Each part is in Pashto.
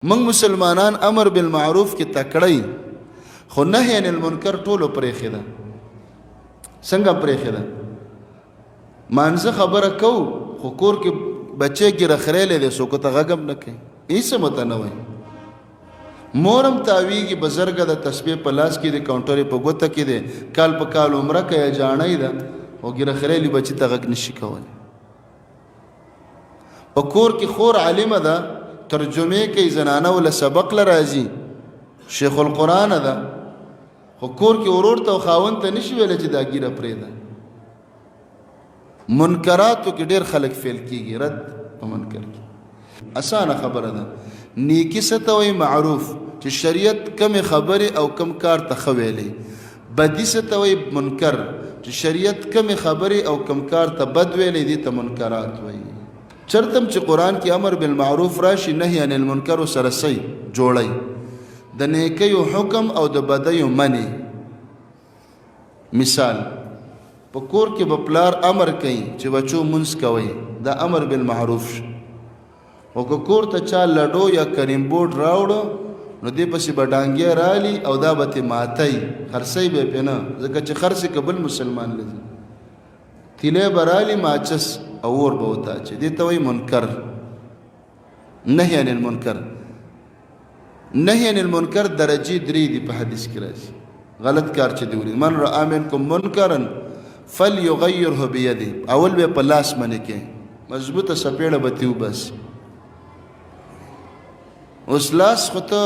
من مسلمانان امر بالمعروف کې تکړی خو نهی عن المنکر ټولو پرېښې ده. څنګه پرېښې ده؟ مانزه خبره کو خو کور کې بچی ګیره خریلی دی څوک ته غږ هم نه کوي، هېڅ هم ورته نه وایي. مور هم تاویږي بزرګه د تسبیح په لاس کې دی، کاونټر په ګوته کې دی، کال په کال عمره کوي، جاڼۍ ده او ګیره خریلی بچي ته غږ نشي کولی. په کور کې خور عالمه ده، ترجمه کوي، زنانه وله سبق له راځي، شیخ القرآن ده، خو کور کې ورور ته او خاوند ته نشي ویلی چې دا ګیره پرېږده. منکراتو کې ډېر خلک فیل کېږي، رد په منکر کې اسانه خبره ده. نیکي څه ته وایي؟ معروف، چې شریعت کمې خبرې او کم کار ته ښه ویلی. بدي څه ته وایي؟ منکر، چې شریعت کمې خبرې او کم کار ته بد ویلی، دې ته منکرات وایي. چرتم چې قرآن کې امر بالمعروف راشي نهی عن المنکر سره صحیح جوړی، د نیکیو حکم او د بدیو منی. مثال په کور کې به پلار امر کوي چې بچو منځ کوئ، دا امر بالمعروف شو. او که کور ته چا لډو یا کریم بورډ راوړو نو دې پسې به ډانګې رالی او دا به ترې ماتی، خرڅی به یې پې نه، ځکه چې خرڅې که بل مسلمان لځي، تیلی به رالی ماچس او اور به وتاچي، دې ته وایي منکر. نهی عن المنکر، نهی عن المنکر درجې درې دي په حدیث کې راځي. غلط کار چې دی ولید، من رأى منکم منکرا فلیغیره بیده، اول به په لاس باندې کې مضبوطه سپېړه به تې وباسي. اوس لاس خو ته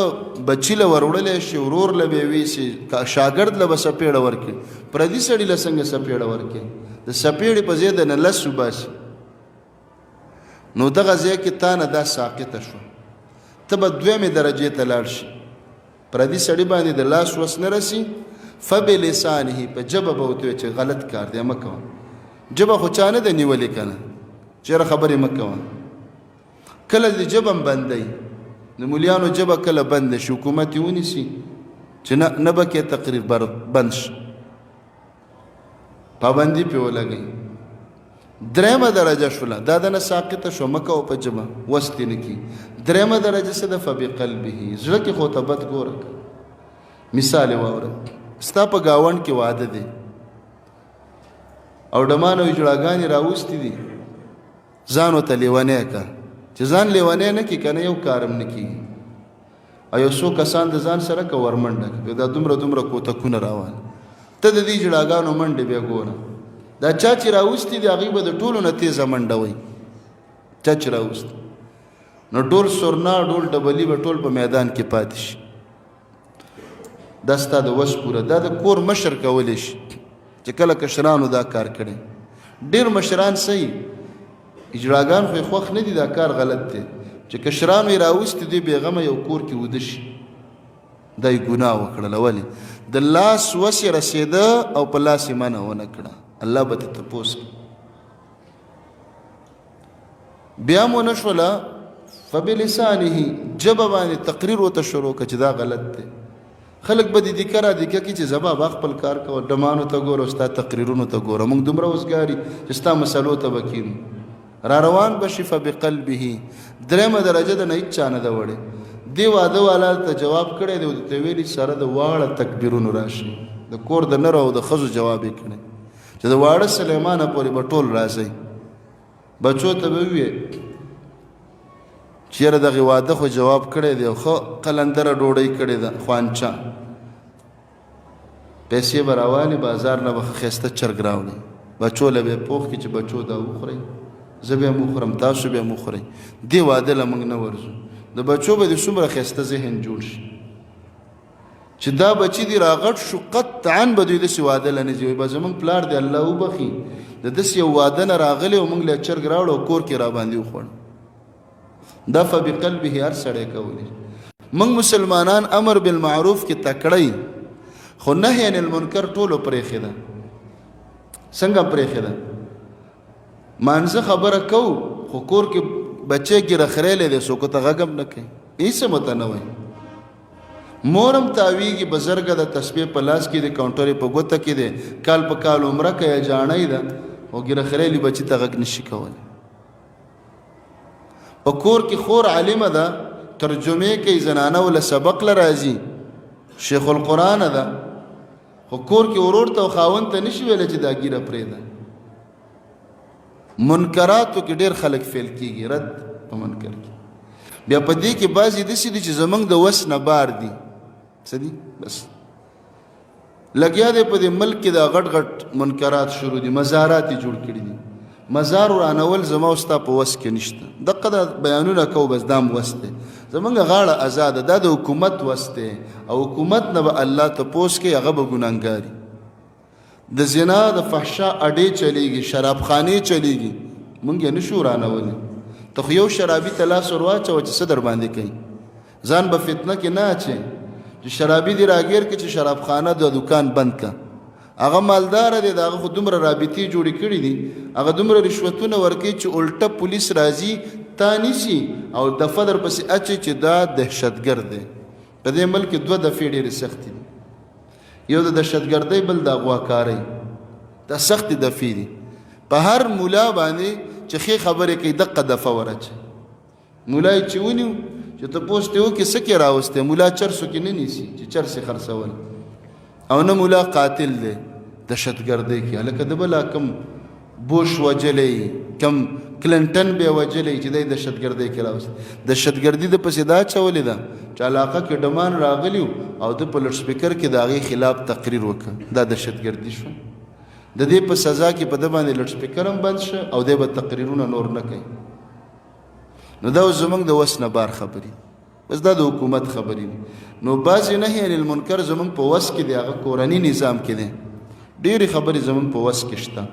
بچي له وروړلی شي، ورور له به یې ویسي، شاګرد له به سپېړه ورکړي، پردي سړي له څنګه سپېړه ورکړي؟ د سپېړې په ځای د نه لس وباسي. نو دغه ځای کې تا نه دا ساقطه شو، ته به دویمې درجې ته لاړ شي. پردي سړي باندې د لاس وس نه رسي، فبلسانه، په ژبه به ورته وایي چې غلط کار دی مه کوه. ژبه خو چا نه ده نیولې که نه، چېرې خبرې مه کوه. کله د ژبه هم بندوي، د مولیانو ژبه کله بنده شي، حکومت یې ونیسي چې نه به کې تقریر بند شي، پابندي پې ولګوي. درېمه درجه شوله، دا دنه ساقطه شو، مه کوه په ژبه، وس دې نه کي. درېمه درجه څه ده؟ فبقلبه، زړه کې خو ته بد ګوره. مثال یې واوره، ستا په ګاونډ کې واده دی او ډمان او جړاګانې راوستې دي، ځان ورته لیونی که، چې ځان لیونی نه کړي که نه یو کار هم نه کېږي. او یو څو کسان د ځان سره که ورمنډه کړي، دا دومره کوتکونه راوال، ته د دې جړاګانو منډې بیا ګوره. دا چا چې راوستي دي هغوی به د ټولو نه تیزه منډه وایي. چا چې راوستي نو ډول سورنا ډول ډبلي به ټول په میدان کې پاتې شي. دا ستا د وس پوره، دا د کور مشر کولی شي چې کله کشرانو دا کار کړی. ډېر مشران صحیح، اجراګان خو یې خوښ نه دي، دا کار غلط دی چې کشرانو یې راوستي دوی بېغمه یو کور کې وده شي، دا یې ګناه وکړله. ولې؟ د لاس وس یې رسېده او په لاس یې منع ونه کړه، الله به ته تپوس کړي. بیا مو نه شوله، فبلسانه، ژبه باندې تقریر ورته شروع کړه چې دا غلط دی. خلک به دې دیکه را دیکه کړي چې زبا به خپل کار کوه، ډمانو ته ګوره، ستا تقریرونو ته ګوره، موږ دومره وزګاري چې ستا مسلو ته به کینو، را روان به شي. فبقلبه، درېمه درجه د نه هېڅ چا نه ده وړې. دې واده والا ته جواب کړی دی، ورته ویلي سره د واړه تکبیرونو راشي، د کور د نرو او د ښځو جواب یې کړی چې د واړه سلیمانه پورې به ټول راځئ. بچو ته به وویې چې یاره دغې واده خو جواب کړی دی او ښه قلندره ډوډۍ کړې ده، خوانچه پیسې به راوالي، بازار نه به ښایسته چرګ راوړي، بچو له به یې پوښ کړي چې بچو دا وخورئ، زه به یې وخورم، تاسو به یې وخورئ. دې واده له موږ نه ورځو، د بچو به دې څومره ښایسته ذهن جوړ شي چې دا بچي دې راغټ شو، قطعا به دوی داسې واده له نه ځي، وایي به زموږ پلار دې الله وبخي د داسې یو واده نه راغلی او موږ له چرګ راوړو او کور کې راباندې وخوړ. دا فبقلبه هر سړی کولی. موږ مسلمانان امر بالمعروف کې تکړی خو نهی عن المنکر ټولو پرېښې ده. څنګه پرېښې ده؟ مانزه خبره کو خو کور کې بچی ګیره خریلی دی، څوک ته غږ هم نه کوي، هېڅ هم ورته نه وایي. مور هم تاویږي بزرګه د تسبیح په لاس کې دی، کاونټر یې په ګوته کې دی، کال په کال عمره کوي، جاڼۍ ده او ګیره خریلی بچي ته غږ نشي کولی. په کور کې خور عالمه ده، ترجمه کوي زنانه ول سبق لراځي شیخ القرآن ده خو کور کې ورور ته خاوند ته نشي ویل چې دا ګیره پرېږده منکراتو کې ډېر خلک فیل کېږي رد په منکر کې بیا په دې کې بعضې داسې دي چې زموږ د وس نه بار دي څه دي بس لګیا دی په دې ملک کې دا غټ غټ منکرات شروع دي مزارات یې جوړ کړي دي مزار ورانول زما او ستا په وس کې نشته دقه دا بیانونه کوو بس دا م وس دی زمونږ غاړه ازاده دا د حکومت وس دی او حکومت نه به الله تپوس کوي هغه به ګناهګاري د زنا د فحشا اډې چلیږي شرابخانې چلیږي مونږ یې نشو ورانولی ته خو یو شرابي ته لاس ور واچوه چې څه در باندې کوي ځان به فتنه کې نه اچې چې شرابي دې راګیر کړي چې شرابخانه د دکان بند کا هغه مالدار دی د هغه خو دومره رابطې جوړې کړي دي هغه دومره رشوتونه ورکوي چې الټه پولیس راځي تا نیسي او دفعه در پسې اچي چې دا دهشتګر دی په دې ملک کې 2 دفعې ډېرې سختې دي یو د دهشتګردۍ بل د اغواکارۍ دا سختې دفعې دي په هر مولا باندې چې ښې خبرې کوي دقه دفعه ور اچي مولا یې چې ونیو چې تپوس ته وکړي څه کې راوستی مولا چرسو کې نه نیسي چې چرس یې خرڅول او نه مولا قاتل دی دهشتګردۍ کې هلکه د بله کم بوش وجلی کم کلنټن به وجلی چې دی دهشتګردۍ کې راوست دهشتګردي د پسې دا اچولې ده چې علاقه کې ډمان راغلی او د په لوډ سپیکر کې د هغې خلاف تقریر وکړه دا دهشتګردي شو د دې په سزا کې په ده باندې لوډ سپیکر هم بند شه او دی به تقریرونه نور نه کوي نو دا اوس زموږ د وس نه بار خبرې بس دا د حکومت خبرې دي نو بعضې نهي عن المنکر زموږ په وس کې دی هغه کورني نظام کې دی ډېرې خبرې زموږ په وس کې شته